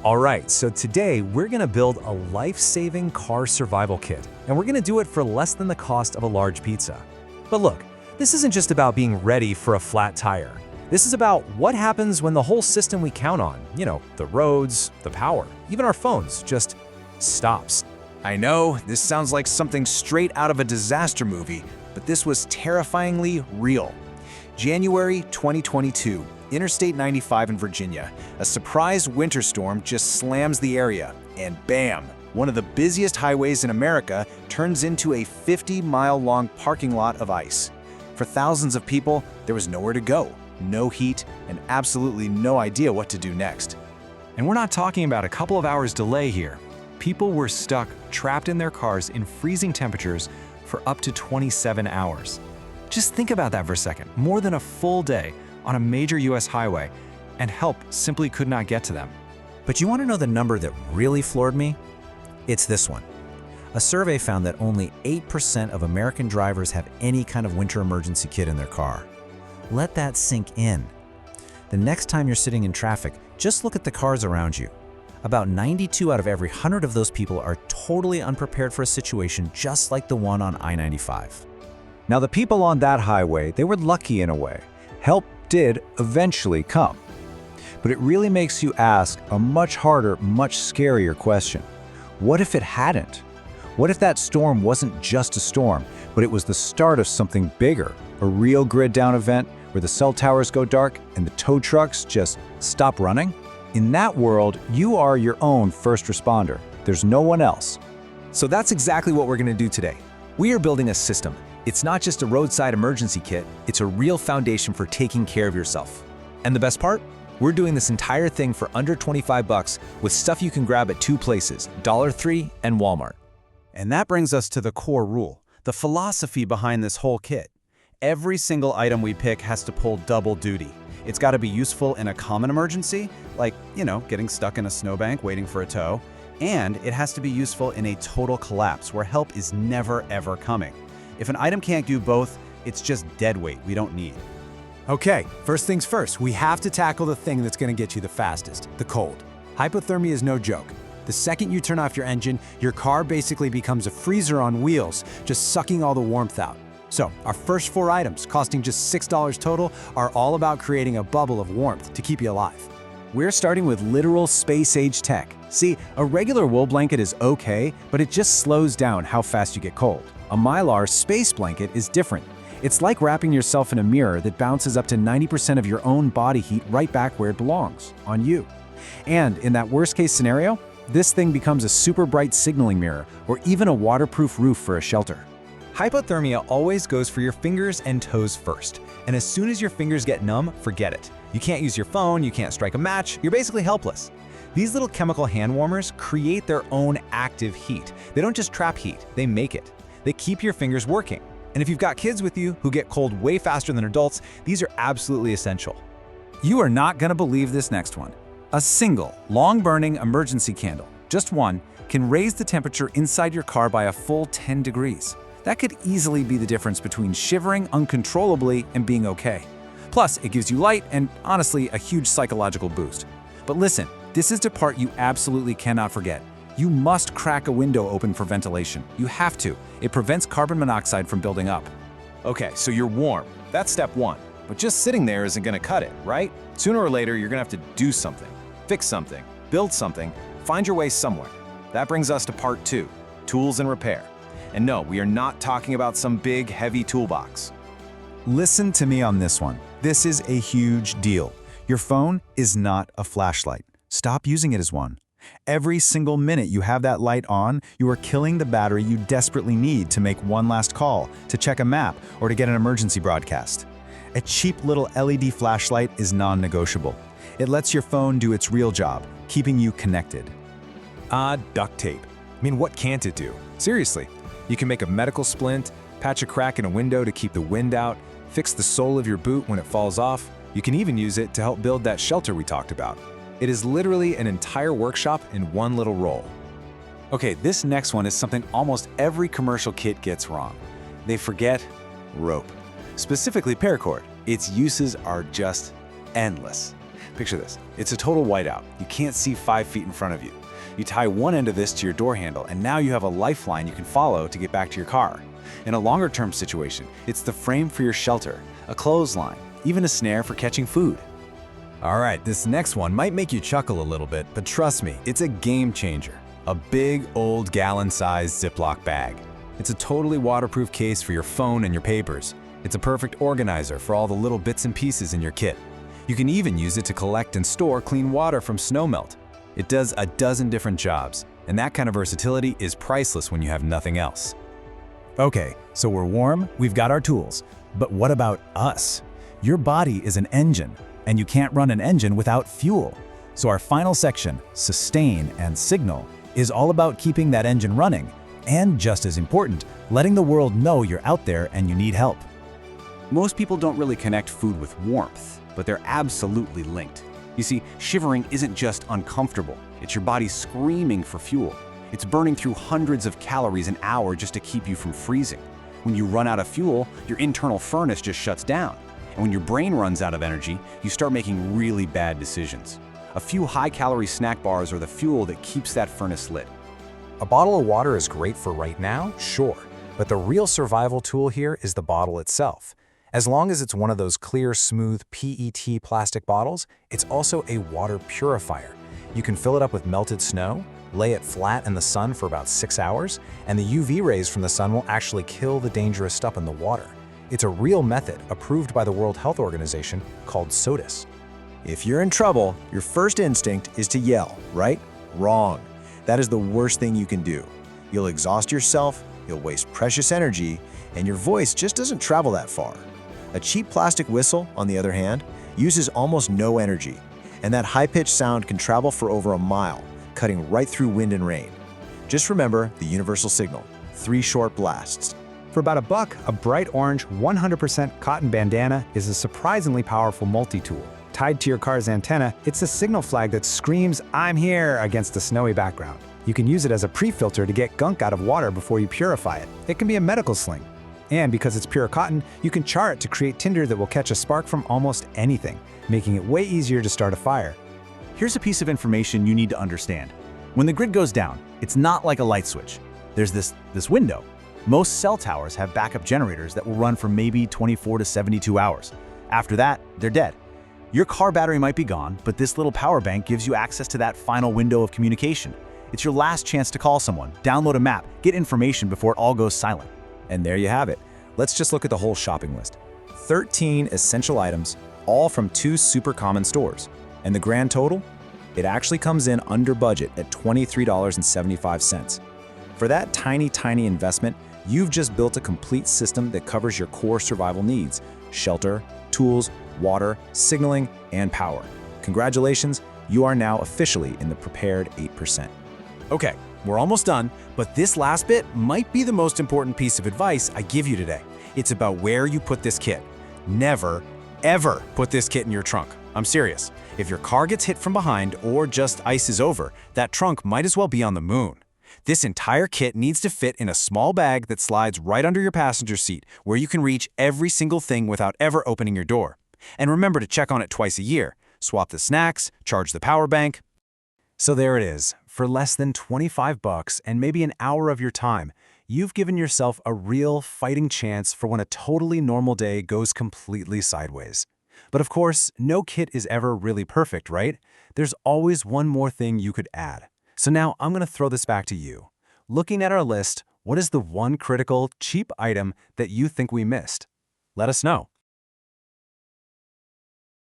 All right, so today we're gonna build a life-saving car survival kit, and we're gonna do it for less than the cost of a large pizza. But look, this isn't just about being ready for a flat tire. This is about what happens when the whole system we count on, the roads, the power, even our phones, just stops. I know, this sounds like something straight out of a disaster movie, but this was terrifyingly real. January 2022, Interstate 95 in Virginia. A surprise winter storm just slams the area, and bam! One of the busiest highways in America turns into a 50-mile-long parking lot of ice. For thousands of people, there was nowhere to go, no heat, and absolutely no idea what to do next. And we're not talking about a couple of hours delay here. People were stuck, trapped in their cars in freezing temperatures for up to 27 hours. Just think about that for a second. More than a full day on a major US highway, and help simply could not get to them. But you want to know the number that really floored me? It's this one. A survey found that only 8% of American drivers have any kind of winter emergency kit in their car. Let that sink in. The next time you're sitting in traffic, just look at the cars around you. About 92 out of every 100 of those people are totally unprepared for a situation just like the one on I-95. Now, the people on that highway, they were lucky in a way. Help did eventually come. But it really makes you ask a much harder, much scarier question. What if it hadn't? What if that storm wasn't just a storm, but it was the start of something bigger, a real grid-down event where the cell towers go dark and the tow trucks just stop running? In that world, you are your own first responder. There's no one else. So that's exactly what we're going to do today. We are building a system. It's not just a roadside emergency kit, it's a real foundation for taking care of yourself. And the best part? We're doing this entire thing for under 25 bucks with stuff you can grab at two places, Dollar Tree and Walmart. And that brings us to the core rule, the philosophy behind this whole kit. Every single item we pick has to pull double duty. It's got to be useful in a common emergency, like, getting stuck in a snowbank waiting for a tow, and it has to be useful in a total collapse where help is never ever coming. If an item can't do both, it's just dead weight we don't need. Okay, first things first, we have to tackle the thing that's going to get you the fastest, the cold. Hypothermia is no joke. The second you turn off your engine, your car basically becomes a freezer on wheels, just sucking all the warmth out. So, our first 4 items, costing just $6 total, are all about creating a bubble of warmth to keep you alive. We're starting with literal space-age tech. See, a regular wool blanket is okay, but it just slows down how fast you get cold. A Mylar space blanket is different. It's like wrapping yourself in a mirror that bounces up to 90% of your own body heat right back where it belongs, on you. And in that worst-case scenario, this thing becomes a super bright signaling mirror or even a waterproof roof for a shelter. Hypothermia always goes for your fingers and toes first. And as soon as your fingers get numb, forget it. You can't use your phone, you can't strike a match, you're basically helpless. These little chemical hand warmers create their own active heat. They don't just trap heat, they make it. They keep your fingers working. And if you've got kids with you who get cold way faster than adults, these are absolutely essential. You are not going to believe this next one. A single, long-burning emergency candle, just one, can raise the temperature inside your car by a full 10 degrees. That could easily be the difference between shivering uncontrollably and being okay. Plus, it gives you light and, honestly, a huge psychological boost. But listen, this is the part you absolutely cannot forget. You must crack a window open for ventilation. You have to. It prevents carbon monoxide from building up. Okay, so you're warm. That's step one. But just sitting there isn't gonna cut it, right? Sooner or later, you're gonna have to do something, fix something, build something, find your way somewhere. That brings us to part 2, tools and repair. And no, we are not talking about some big, heavy toolbox. Listen to me on this one. This is a huge deal. Your phone is not a flashlight. Stop using it as one. Every single minute you have that light on, you are killing the battery you desperately need to make one last call, to check a map, or to get an emergency broadcast. A cheap little LED flashlight is non-negotiable. It lets your phone do its real job, keeping you connected. Duct tape. I mean, what can't it do? Seriously, you can make a medical splint, patch a crack in a window to keep the wind out, fix the sole of your boot when it falls off. You can even use it to help build that shelter we talked about. It is literally an entire workshop in one little roll. Okay, this next one is something almost every commercial kit gets wrong. They forget rope, specifically paracord. Its uses are just endless. Picture this. It's a total whiteout. You can't see 5 feet in front of you. You tie one end of this to your door handle, and now you have a lifeline you can follow to get back to your car. In a longer-term situation, it's the frame for your shelter, a clothesline, even a snare for catching food. All right, this next one might make you chuckle a little bit, but trust me, it's a game changer. A big, old gallon-sized Ziploc bag. It's a totally waterproof case for your phone and your papers. It's a perfect organizer for all the little bits and pieces in your kit. You can even use it to collect and store clean water from snowmelt. It does a dozen different jobs, and that kind of versatility is priceless when you have nothing else. Okay, so we're warm, we've got our tools. But what about us? Your body is an engine, and you can't run an engine without fuel. So our final section, sustain and signal, is all about keeping that engine running, and just as important, letting the world know you're out there and you need help. Most people don't really connect food with warmth, but they're absolutely linked. You see, shivering isn't just uncomfortable. It's your body screaming for fuel. It's burning through hundreds of calories an hour just to keep you from freezing. When you run out of fuel, your internal furnace just shuts down. And when your brain runs out of energy, you start making really bad decisions. A few high-calorie snack bars are the fuel that keeps that furnace lit. A bottle of water is great for right now, sure, but the real survival tool here is the bottle itself. As long as it's one of those clear, smooth PET plastic bottles, it's also a water purifier. You can fill it up with melted snow, lay it flat in the sun for about 6 hours, and the UV rays from the sun will actually kill the dangerous stuff in the water. It's a real method approved by the World Health Organization called SOTUS. If you're in trouble, your first instinct is to yell, right? Wrong. That is the worst thing you can do. You'll exhaust yourself, you'll waste precious energy, and your voice just doesn't travel that far. A cheap plastic whistle, on the other hand, uses almost no energy, and that high-pitched sound can travel for over a mile, cutting right through wind and rain. Just remember the universal signal, 3 short blasts. For about $1, a bright orange 100% cotton bandana is a surprisingly powerful multi-tool. Tied to your car's antenna, it's a signal flag that screams, "I'm here," against a snowy background. You can use it as a pre-filter to get gunk out of water before you purify it. It can be a medical sling. And because it's pure cotton, you can char it to create tinder that will catch a spark from almost anything, making it way easier to start a fire. Here's a piece of information you need to understand. When the grid goes down, it's not like a light switch. There's this window. Most cell towers have backup generators that will run for maybe 24 to 72 hours. After that, they're dead. Your car battery might be gone, but this little power bank gives you access to that final window of communication. It's your last chance to call someone, download a map, get information before it all goes silent. And there you have it. Let's just look at the whole shopping list. 13 essential items, all from 2 super common stores. And the grand total? It actually comes in under budget at $23.75. For that tiny investment, you've just built a complete system that covers your core survival needs: shelter, tools, water, signaling, and power. Congratulations, you are now officially in the prepared 8%. Okay, we're almost done, but this last bit might be the most important piece of advice I give you today. It's about where you put this kit. Never, ever put this kit in your trunk. I'm serious. If your car gets hit from behind or just ices over, that trunk might as well be on the moon. This entire kit needs to fit in a small bag that slides right under your passenger seat, where you can reach every single thing without ever opening your door. And remember to check on it twice a year. Swap the snacks, charge the power bank. So there it is. For less than $25 and maybe an hour of your time, you've given yourself a real fighting chance for when a totally normal day goes completely sideways. But of course, no kit is ever really perfect, right? There's always one more thing you could add. So now I'm going to throw this back to you. Looking at our list, what is the one critical, cheap item that you think we missed? Let us know.